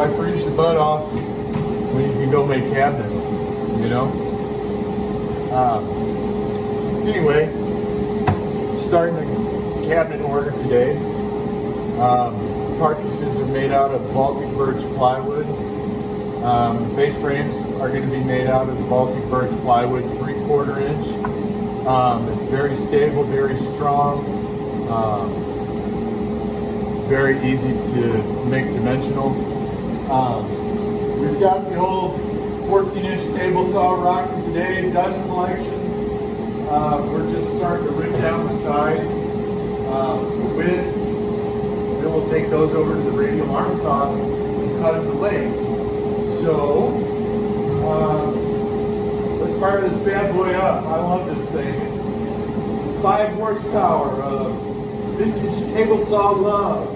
why freeze your butt off when you can go make cabinets, you know? Anyway, starting the cabinet order today. Carcasses are made out of Baltic birch plywood. Face frames are going to be made out of the Baltic birch plywood 3/4 inch. It's very stable, very strong, very easy to make dimensional. We've got the old 14-inch table saw rocking today, Dutch collection. We're just starting to rip down the sides, the width. Then we'll take those over to the radial arm saw and cut them to length. So, let's fire this bad boy up. I love this thing. It's 5 horsepower of vintage table saw love.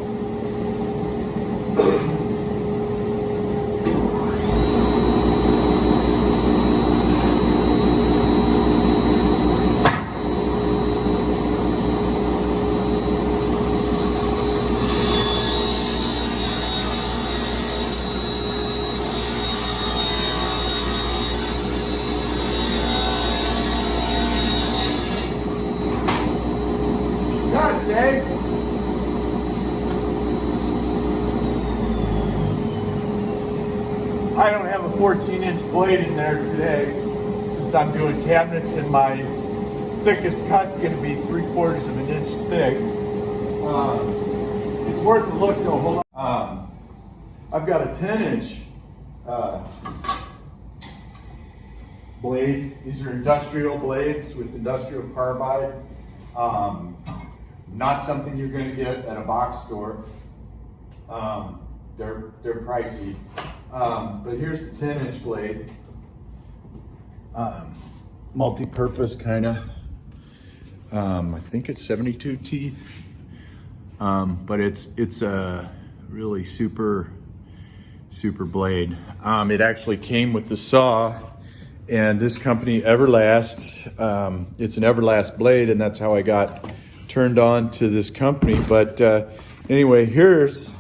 Eh? I don't have a 14-inch blade in there today since I'm doing cabinets and my thickest cut's going to be 3/4 of an inch thick. It's worth a look though. Hold on. I've got a 10-inch blade. These are industrial blades with industrial carbide. Not something you're going to get at a box store. They're pricey. But here's the 10-inch blade. Multi-purpose kind of. I think it's 72 teeth. But it's a really super blade. It actually came with the saw, and this company Everlast. It's an Everlast blade, and that's how I got turned on to this company. But anyway, here's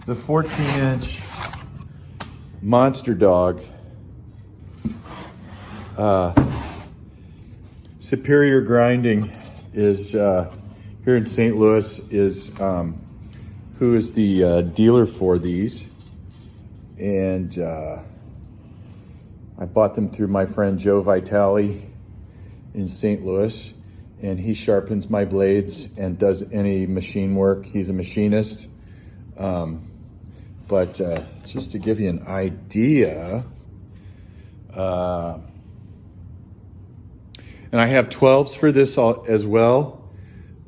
the 14-inch Monster Dog. Superior Grinding is here in St. Louis, is who is the dealer for these, and I bought them through my friend Joe Vitale in St. Louis. And he sharpens my blades and does any machine work. He's a machinist. But just to give you an idea, and I have 12s for this as well.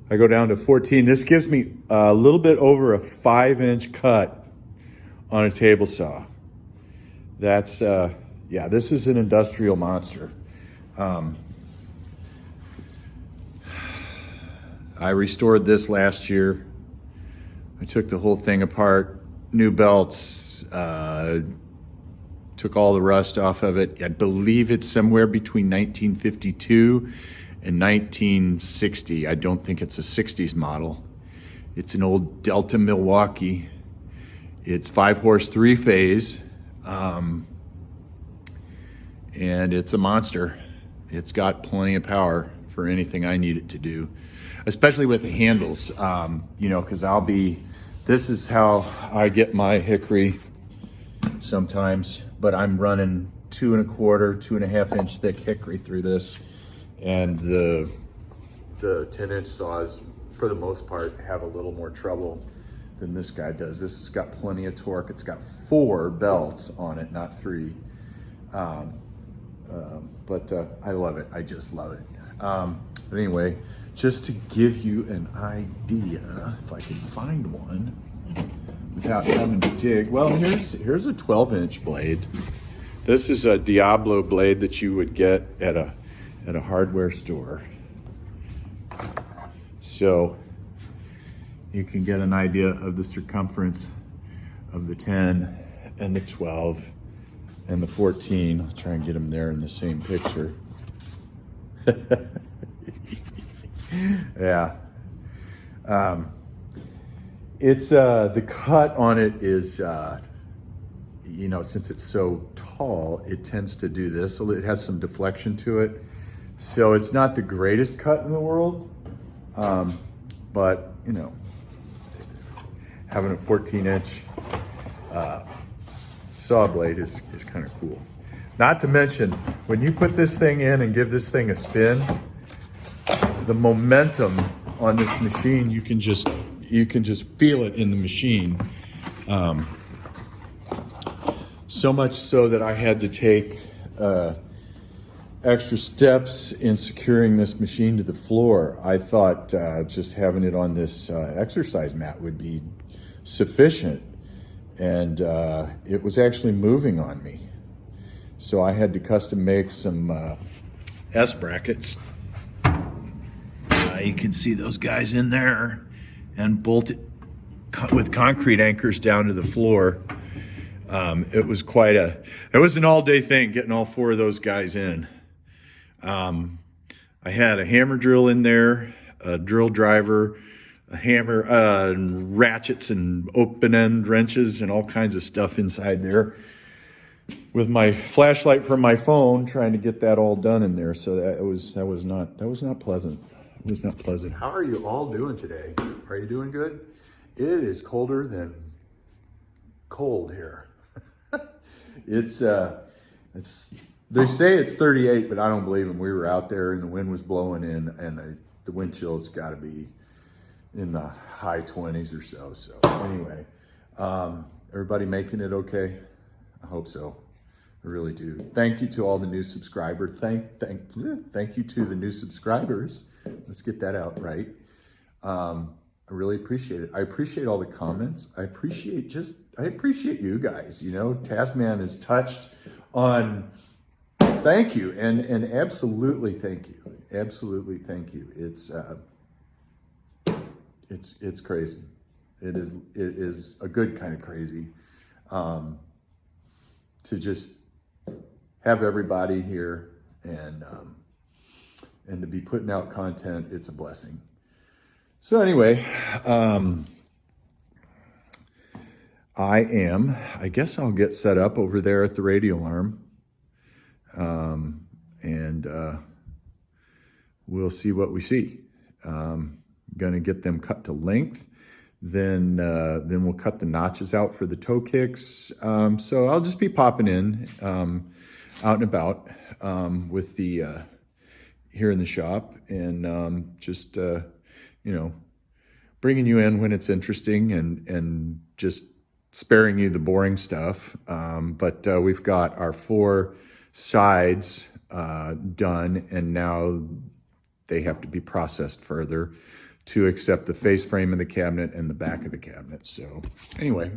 I go down to 14. This gives me a little bit over a 5-inch cut on a table saw. That's, yeah, this is an industrial monster. I restored this last year. I took the whole thing apart, new belts, took all the rust off of it. I believe it's somewhere between 1952 and 1960. I don't think it's a 60s model. It's an old Delta Milwaukee. It's 5-horse 3-phase, and it's a monster. It's got plenty of power for anything I need it to do, especially with the handles, you know, because this is how I get my hickory sometimes, but I'm running 2 1/4, 2.5 inch thick hickory through this, and the 10-inch saws, for the most part, have a little more trouble than this guy does. This has got plenty of torque. It's got 4 belts on it, not 3. But I love it. I just love it. But anyway, just to give you an idea, if I can find one without having to dig. Well, here's a 12-inch blade. This is a Diablo blade that you would get at a hardware store. So you can get an idea of the circumference of the 10 and the 12 and the 14. I'll try and get them there in the same picture. Yeah. It's the cut on it is, you know, since it's so tall, it tends to do this. So it has some deflection to it. So it's not the greatest cut in the world, but you know, having a 14-inch saw blade is kind of cool. Not to mention, when you put this thing in and give this thing a spin, the momentum on this machine, you can just feel it in the machine. So much so that I had to take extra steps in securing this machine to the floor. I thought just having it on this exercise mat would be sufficient, and it was actually moving on me. So I had to custom make some S brackets. You can see those guys in there, and bolt it with concrete anchors down to the floor. It was an all-day thing getting all 4 of those guys in. I had a hammer drill in there, a drill driver, a hammer, ratchets and open-end wrenches and all kinds of stuff inside there, with my flashlight from my phone trying to get that all done in there. So that was not pleasant. It was not pleasant. How are you all doing today? Are you doing good? It is colder than cold here. It's they say it's 38, but I don't believe them. We were out there and the wind was blowing in, and the wind chill's got to be in the high 20s or so. So anyway, everybody making it okay? I hope so. I really do. Thank you to all the new subscribers. Thank you to the new subscribers. Let's get that out right. I really appreciate it. I appreciate all the comments. I appreciate you guys. You know, Tasman is touched on. Thank you, and absolutely thank you. Absolutely thank you. It's crazy. It is a good kind of crazy. To just have everybody here and to be putting out content, it's a blessing. So anyway, I guess I'll get set up over there at the radio arm, and we'll see what we see. Gonna get them cut to length. Then we'll cut the notches out for the toe kicks. So I'll just be popping in, out and about, with the, here in the shop, and just, you know, bringing you in when it's interesting, and just sparing you the boring stuff. But we've got our 4 sides done, and now they have to be processed further to accept the face frame of the cabinet and the back of the cabinet. So anyway,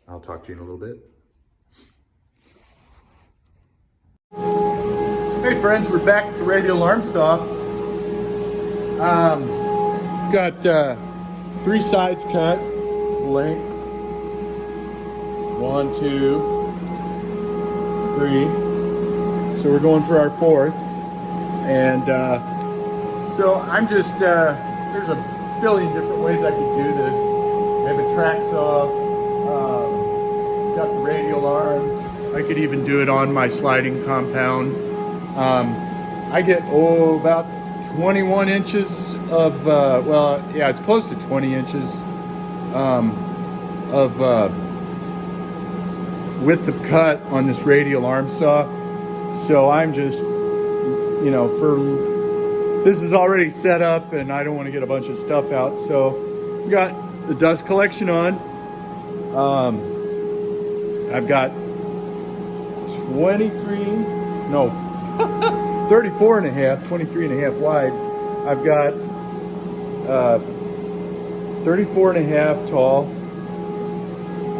I'll talk to you in a little bit. Hey friends, we're back at the radial arm saw. Got 3 sides cut, length, 1, 2, 3. So we're going for our 4th. And so I'm just, there's a billion different ways I could do this. I have a track saw, got the radial arm. I could even do it on my sliding compound. I get, about 21 inches of, well, yeah, it's close to 20 inches of width of cut on this radial arm saw. So I'm just, you know, this is already set up and I don't want to get a bunch of stuff out. So we got the dust collection on. I've got 34 and a half, 23 and a half wide. I've got 34 and a half tall,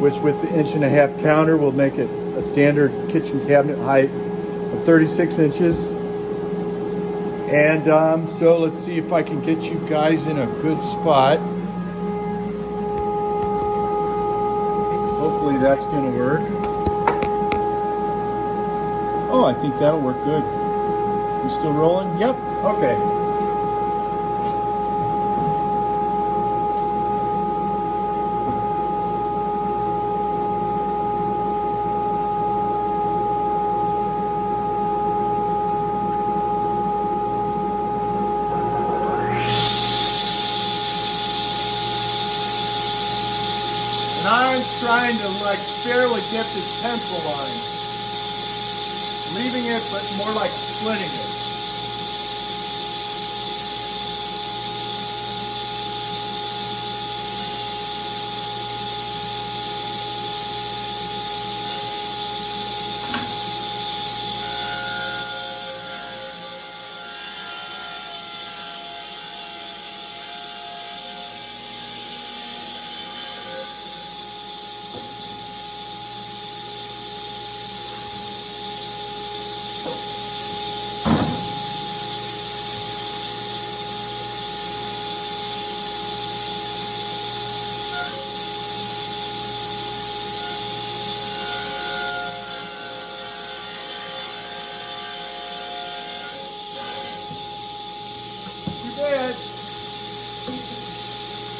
which with the 1.5 inch counter will make it a standard kitchen cabinet height of 36 inches. And so let's see if I can get you guys in a good spot. Hopefully that's gonna work. Oh, I think that'll work good. You still rolling? Yep, okay. Now I'm trying to like barely get this pencil line. Leaving it, but more like splitting it.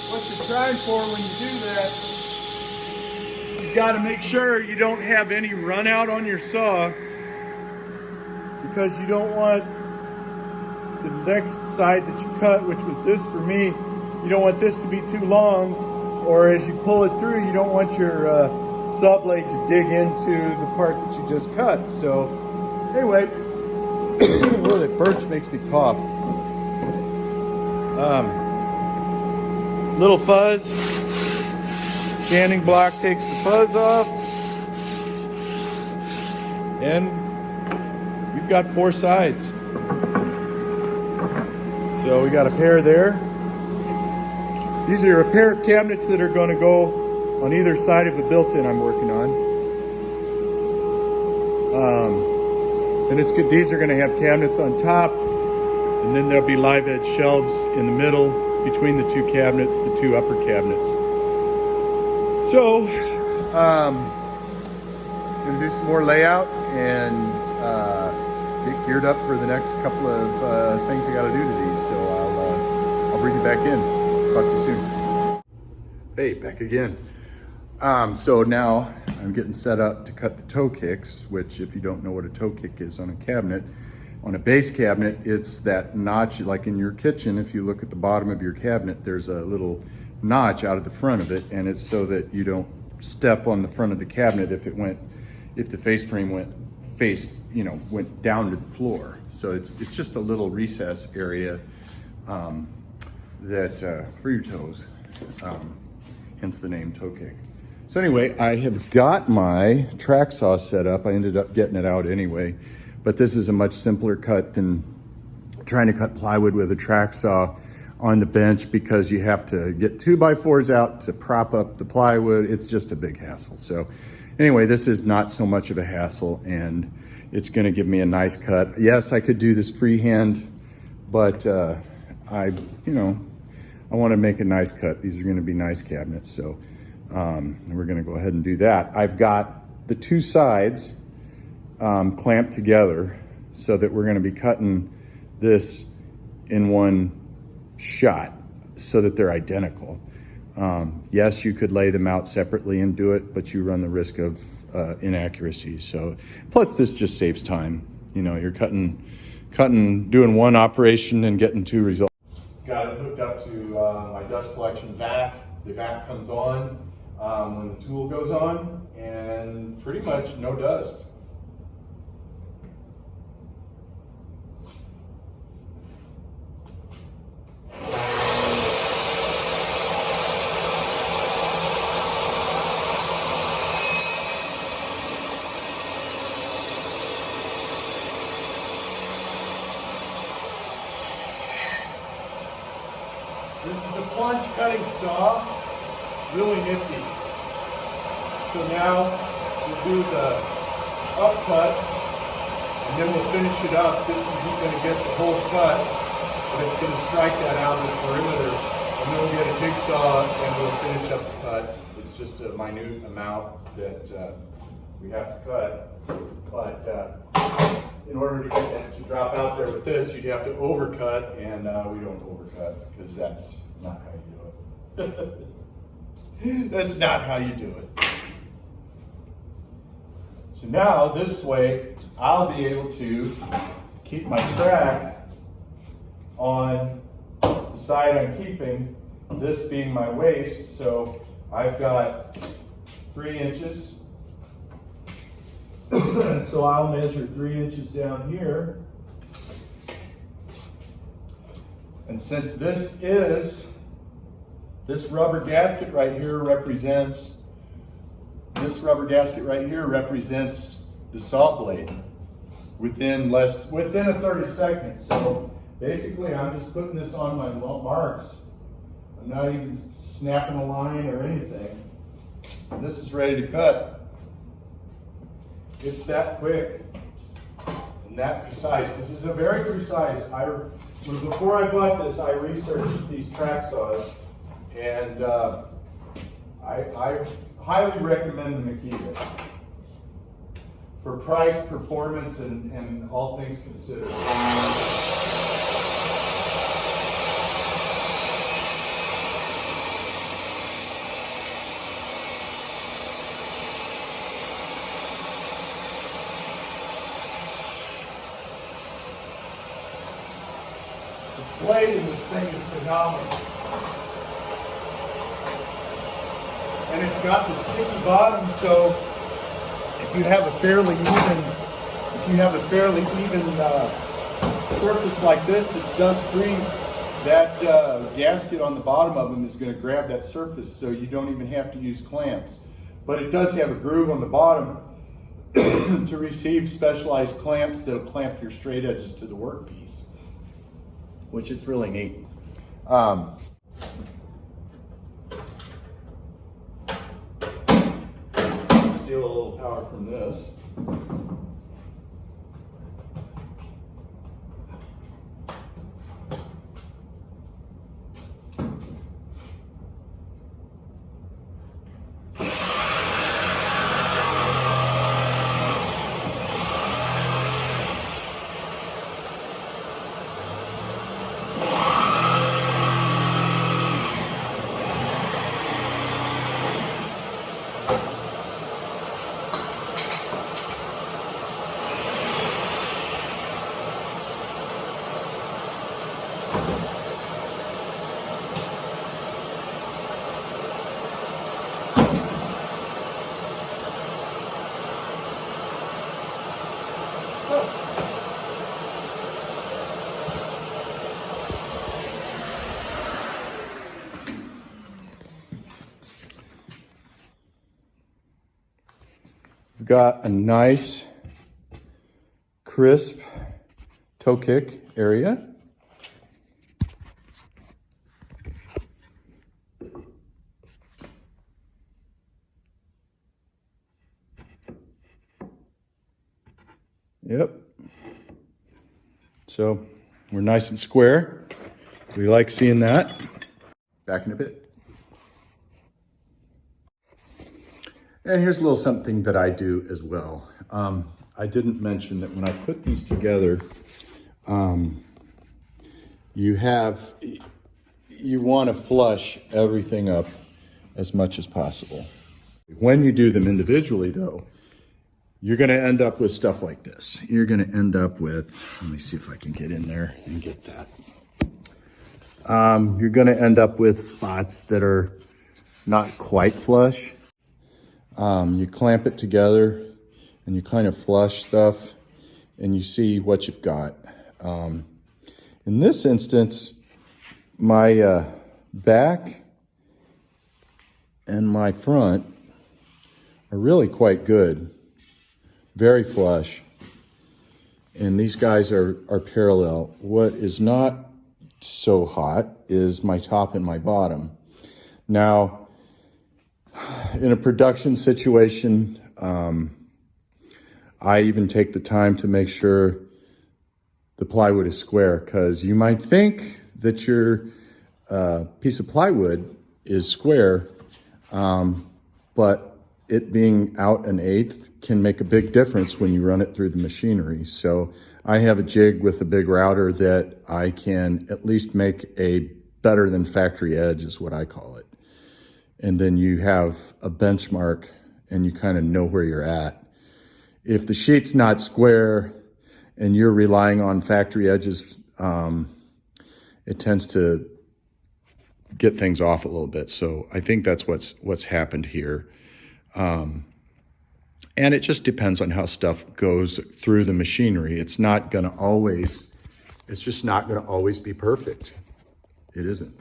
What you're trying for when you do that, you got to make sure you don't have any run out on your saw, because you don't want the next side that you cut, which was this for me, you don't want this to be too long, or as you pull it through, you don't want your saw blade to dig into the part that you just cut. So anyway, oh, that birch makes me cough. Little fuzz. Sanding block takes the fuzz off. And we've got 4 sides. So we got a pair there. These are a pair of cabinets that are going to go on either side of the built-in I'm working on. And it's good. These are going to have cabinets on top, and then there'll be live edge shelves in the middle between the 2 cabinets, the 2 upper cabinets. So, gonna do some more layout and get geared up for the next couple of things I got to do to these. So I'll bring you back in. Talk to you soon. Hey, back again. So now I'm getting set up to cut the toe kicks, which, if you don't know what a toe kick is on a cabinet, on a base cabinet, it's that notch, like in your kitchen. If you look at the bottom of your cabinet, there's a little notch out of the front of it, and it's so that you don't step on the front of the cabinet if the face frame went down to the floor. So it's just a little recess area that for your toes, hence the name toe kick. So anyway, I have got my track saw set up. I ended up getting it out anyway, but this is a much simpler cut than trying to cut plywood with a track saw on the bench, because you have to get 2x4s out to prop up the plywood. It's just a big hassle. So anyway, this is not so much of a hassle, and it's going to give me a nice cut. Yes, I could do this freehand, but I want to make a nice cut. These are going to be nice cabinets, so we're going to go ahead and do that. I've got the 2 sides clamped together so that we're going to be cutting this in one shot so that they're identical. Yes, you could lay them out separately and do it, but you run the risk of inaccuracies. So plus this just saves time. You're cutting, doing one operation and getting 2 results. Got it hooked up to my dust collection vac. The vac comes on when the tool goes on, and pretty much no dust. This is a plunge cutting saw, really nifty. So now we'll do the up cut, and then we'll finish it up. This isn't going to get the whole cut, but it's going to strike that out of the perimeter. And then we'll get a jigsaw and we'll finish up the cut. It's just a minute amount that we have to cut. But in order to get that to drop out there with this, you'd have to overcut, and we don't overcut, because that's not how you do it. That's not how you do it. So now this way, I'll be able to keep my track on the side I'm keeping, this being my waist. So I've got 3 inches. So I'll measure 3 inches down here. And since this rubber gasket right here represents the saw blade within a 30 seconds. So basically I'm just putting this on my marks. I'm not even snapping a line or anything. And this is ready to cut. It's that quick and that precise. This is a very precise. Before I bought this, I researched these track saws, and I highly recommend the Makita for price, performance, and all things considered. The blade in this thing is phenomenal. And it's got the sticky bottom, so if you have a fairly even surface like this that's dust-free, that gasket on the bottom of them is going to grab that surface, so you don't even have to use clamps. But it does have a groove on the bottom to receive specialized clamps that'll clamp your straight edges to the workpiece, which is really neat. Steal a little power from this. We've got a nice, crisp toe kick area. Yep. So we're nice and square. We like seeing that. Back in a bit. And here's a little something that I do as well. I didn't mention that when I put these together, you want to flush everything up as much as possible. When you do them individually though, you're going to end up with stuff like this. You're going to end up with, let me see if I can get in there and get that. You're going to end up with spots that are not quite flush. You clamp it together and you kind of flush stuff and you see what you've got. In this instance, my back and my front are really quite good, very flush, and these guys are parallel. What is not so hot is my top and my bottom. Now, in a production situation, I even take the time to make sure the plywood is square, because you might think that your piece of plywood is square, but it being out 1/8 can make a big difference when you run it through the machinery. So I have a jig with a big router that I can at least make a better than factory edge, is what I call it. And then you have a benchmark and you kind of know where you're at. If the sheet's not square and you're relying on factory edges, it tends to get things off a little bit. So I think that's what's happened here. And it just depends on how stuff goes through the machinery. It's just not gonna always be perfect. It isn't.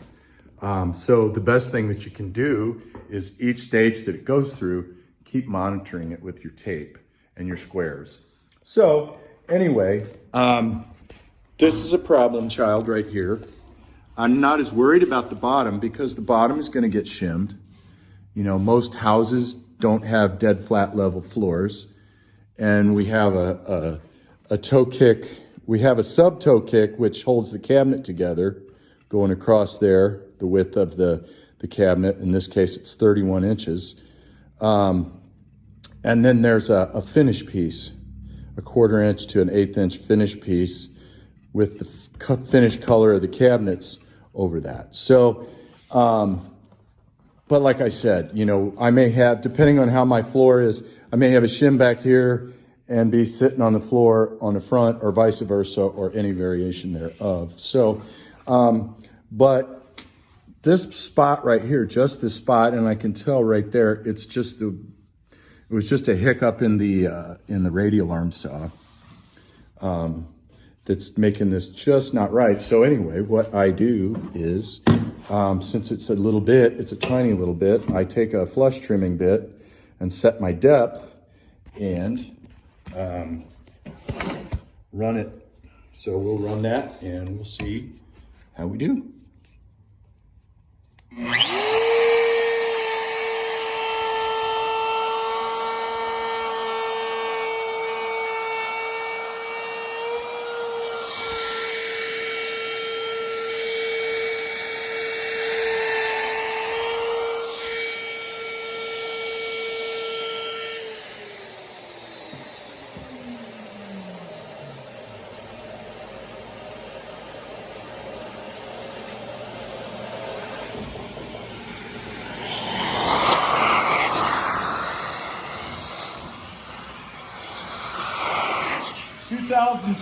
So the best thing that you can do is each stage that it goes through, keep monitoring it with your tape and your squares. So anyway, this is a problem child right here. I'm not as worried about the bottom because the bottom is gonna get shimmed. You know, most houses don't have dead flat level floors. And we have a toe kick. We have a sub toe kick, which holds the cabinet together going across there, the width of the cabinet. In this case, it's 31 inches. And then there's a finish piece, a 1/4 inch to an 1/8 inch finish piece with the finished color of the cabinets over that. So, but like I said, you know, I may have, depending on how my floor is, I may have a shim back here and be sitting on the floor on the front or vice versa, or any variation thereof. So, but this spot right here, just this spot, and I can tell right there, it was just a hiccup in the radial arm saw that's making this just not right. So anyway, what I do is, since it's a tiny little bit, I take a flush trimming bit and set my depth and run it. So we'll run that and we'll see how we do.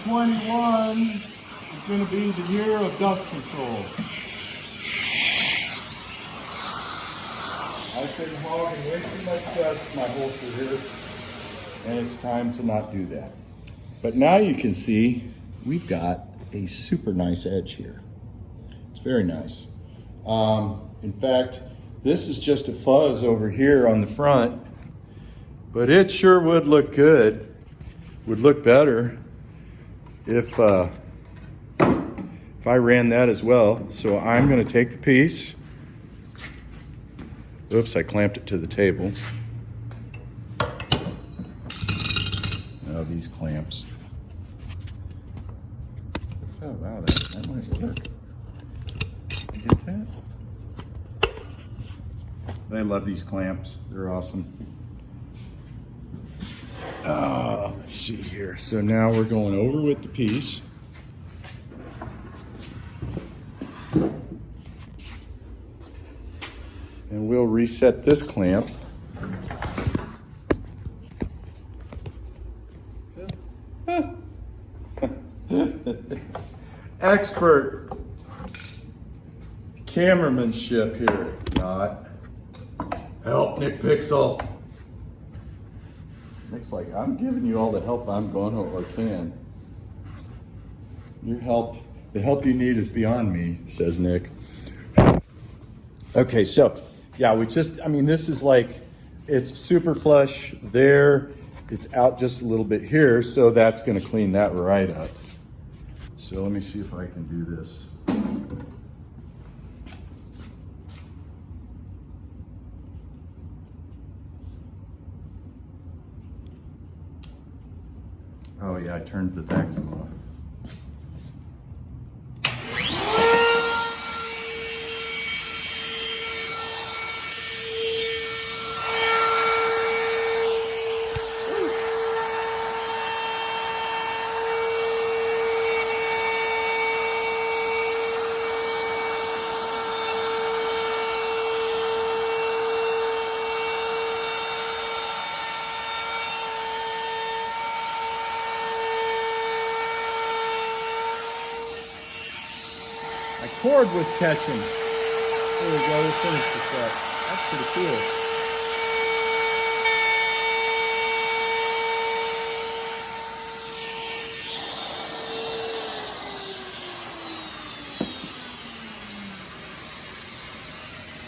'21 is going to be the year of dust control. I've been hogging way too much dust my whole career, and it's time to not do that. But now you can see we've got a super nice edge here. It's very nice. In fact, this is just a fuzz over here on the front, but it sure would look good, would look better if I ran that as well. So I'm going to take the piece. Oops, I clamped it to the table. Oh, these clamps. Oh, wow, that might work. You get that? I love these clamps. They're awesome. Let's see here. So now we're going over with the piece. And we'll reset this clamp. Expert cameramanship here. Not. Help, Nick Pixel. Nick's like, I'm giving you all the help I'm going or can. Your help, the help you need is beyond me, says Nick. Okay, so yeah, this is like, it's super flush there. It's out just a little bit here, so that's gonna clean that right up. So let me see if I can do this. Oh yeah, I turned the vacuum off. My cord was catching. There we go, we finished this up. That's pretty cool.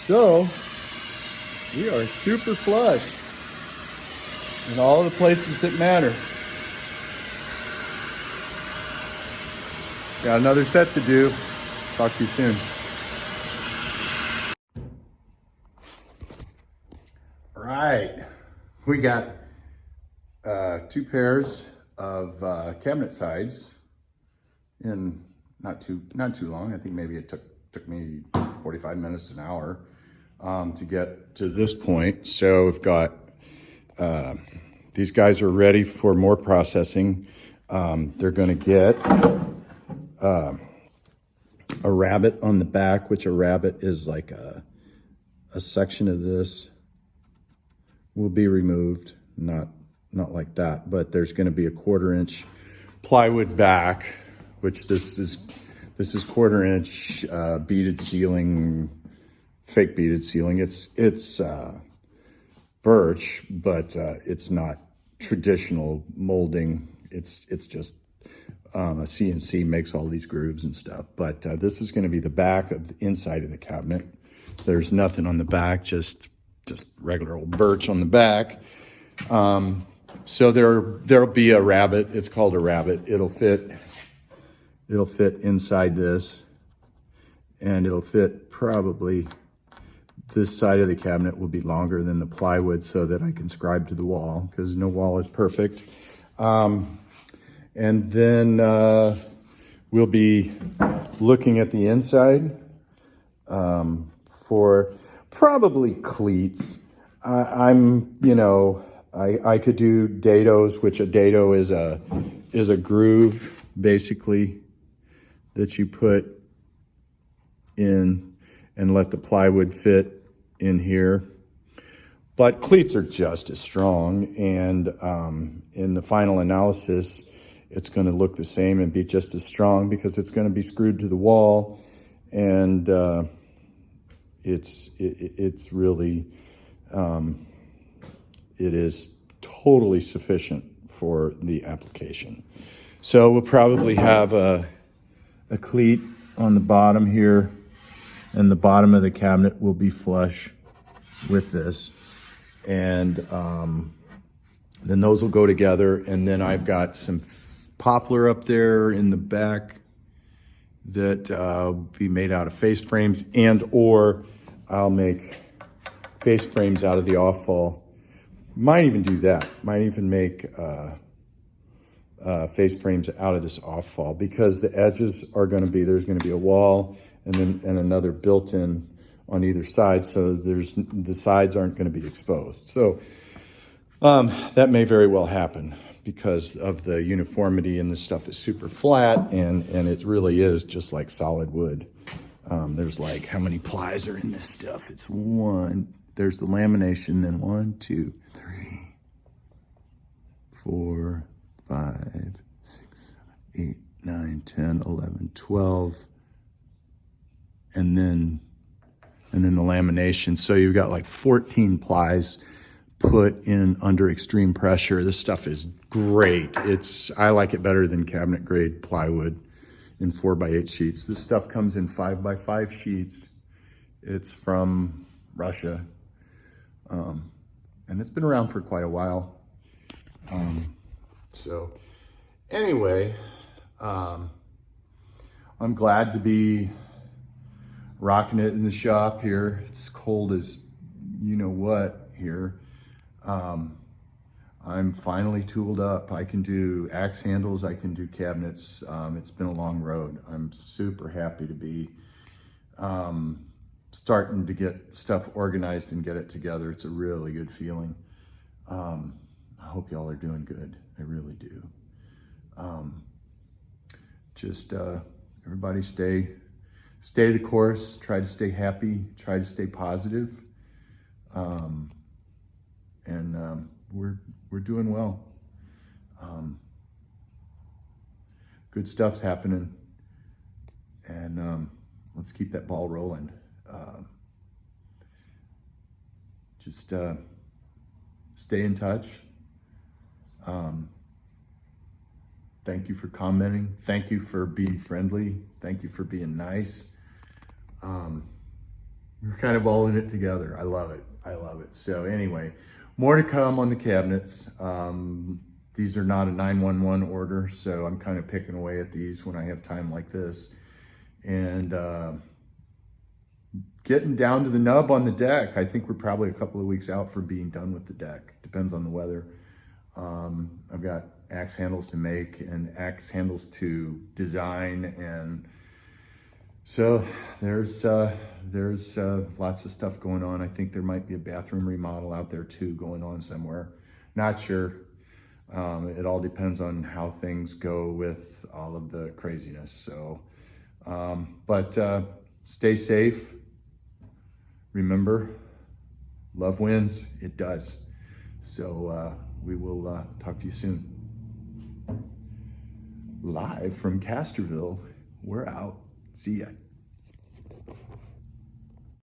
So we are super flush in all the places that matter. Got another set to do. Talk to you soon. All right, we got 2 pairs of cabinet sides in not too long. I think maybe it took me 45 minutes, an hour to get to this point. So we've got these guys are ready for more processing. They're going to get a rabbet on the back, which a rabbet is like a section of this will be removed, not like that, but there's going to be a 1/4-inch plywood back, which this is 1/4-inch beaded ceiling, fake beaded ceiling. It's birch, but it's not traditional molding. It's just a CNC makes all these grooves and stuff. But this is going to be the back of the inside of the cabinet. There's nothing on the back, just regular old birch on the back. So there'll be a rabbet. It's called a rabbet. It'll fit inside this, and it'll fit probably this side of the cabinet will be longer than the plywood so that I can scribe to the wall, because no wall is perfect. And then we'll be looking at the inside for probably cleats. I could do dados, which a dado is a groove basically that you put in and let the plywood fit in here. But cleats are just as strong, and in the final analysis, it's going to look the same and be just as strong because it's going to be screwed to the wall, and it's really it is totally sufficient for the application. So we'll probably have a cleat on the bottom here, and the bottom of the cabinet will be flush with this, and then those will go together. And then I've got some poplar up there in the back that will be made out of face frames, and or I'll make face frames out of the off-fall. Might even do that. Might even make face frames out of this off-fall, because the edges are going to be, there's going to be a wall and another built-in on either side, so the sides aren't going to be exposed. So that may very well happen because of the uniformity, and this stuff is super flat, and it really is just like solid wood. There's like, how many plies are in this stuff? It's one. There's the lamination, then 1, 2, 3, 4, 5, 6, 8, 9, 10, 11, 12, and then the lamination. So you've got like 14 plies put in under extreme pressure. This stuff is great. I like it better than cabinet grade plywood in 4x8 sheets. This stuff comes in 5x5 sheets. It's from Russia. And it's been around for quite a while. So anyway, I'm glad to be rocking it in the shop here. It's cold as you know what here. I'm finally tooled up. I can do axe handles, I can do cabinets. It's been a long road. I'm super happy to be starting to get stuff organized and get it together. It's a really good feeling. I hope y'all are doing good. I really do. Everybody stay the course, try to stay happy, try to stay positive. We're doing well. Good stuff's happening, and let's keep that ball rolling. Stay in touch. Thank you for commenting. Thank you for being friendly. Thank you for being nice. We're kind of all in it together. I love it. I love it. So anyway, more to come on the cabinets. These are not a 911 order, so I'm kind of picking away at these when I have time like this. And getting down to the nub on the deck. I think we're probably a couple of weeks out from being done with the deck. Depends on the weather. I've got axe handles to make and axe handles to design, and so there's lots of stuff going on. I think there might be a bathroom remodel out there too going on somewhere. Not sure. It all depends on how things go with all of the craziness. So, but stay safe. Remember, love wins. It does. So we will talk to you soon. Live from Casterville. We're out. See ya.